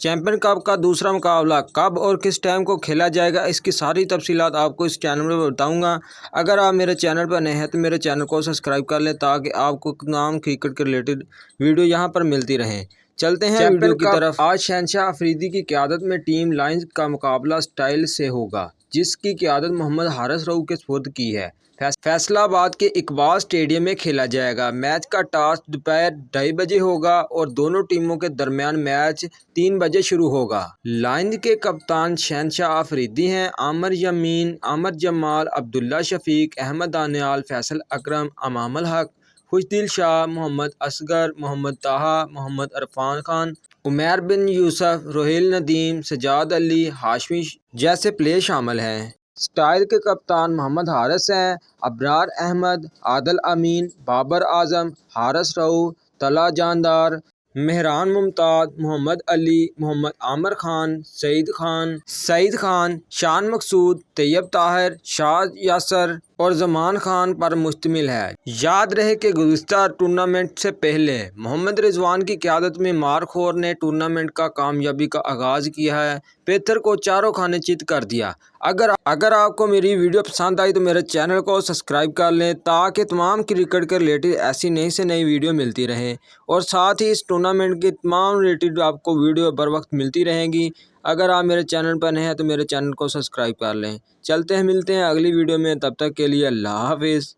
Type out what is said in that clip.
Champion cup का दूसरा मुकाबला कब और किस टाइम को खेला जाएगा, इसकी सारी तफसीलात आपको इस चैनल में बताऊंगा। अगर आप मेरे चैनल पर नए हैं तो मेरे चैनल को सब्सक्राइब कर लें ताकि आपको तमाम क्रिकेट के रिलेटेड वीडियो यहां पर मिलती रहें। चलते हैं वीडियो की तरफ। आज शहनशाह अफरीदी की क़यादत में टीम लायंस का मुकाबला स्टाइल से होगा, जिसकी क़यादत मोहम्मद हारिस रऊफ के सुपुर्द की है। फैसलाबाद के इकबाल स्टेडियम में खेला जाएगा। मैच का टॉस दोपहर 2:30 बजे होगा और दोनों टीमों के दरमियान मैच 3 बजे शुरू होगा। लायंस के कप्तान शहनशाह अफरीदी हैं। आमिर यमीन, आमिर जमाल, अब्दुल्ला शफीक, अहमद दानियाल, फैसल अकरम, अमामुल हक, खुशदिल शाह, मोहम्मद असगर, मोहम्मद ताहा, मोहम्मद इरफान खान, उमैर बिन यूसुफ, रोहिल नदीम, सजाद अली, हाशमी जैसे प्लेयर शामिल हैं। स्टाइल के कप्तान मोहम्मद हारिस हैं। अबरार अहमद, आदिल अमीन, बाबर आजम, हारिस रऊफ, तला जानदार, मेहरान मुमताज़, मोहम्मद अली, मोहम्मद आमिर खान, सईद खान, शान मकसूद, तैयब ताहिर, शाद यासर और जमान खान पर मुश्तमिल है। याद रहे कि गुज़िश्ता टूर्नामेंट से पहले मोहम्मद रिजवान की क़यादत में मारखोर ने टूर्नामेंट का कामयाबी का आगाज़ किया है। पेथर को चारों खाने चित कर दिया। अगर आपको मेरी वीडियो पसंद आई तो मेरे चैनल को सब्सक्राइब कर लें ताकि तमाम क्रिकेट के रिलेटेड ऐसी नई से नई वीडियो मिलती रहें और साथ ही इस टूर्नामेंट के तमाम रिलेटेड आपको वीडियो बर वक्त मिलती रहेंगी। अगर आप मेरे चैनल पर नए हैं तो मेरे चैनल को सब्सक्राइब कर लें। चलते हैं, मिलते हैं अगली वीडियो में, तब तक के लिए अल्लाह हाफिज़।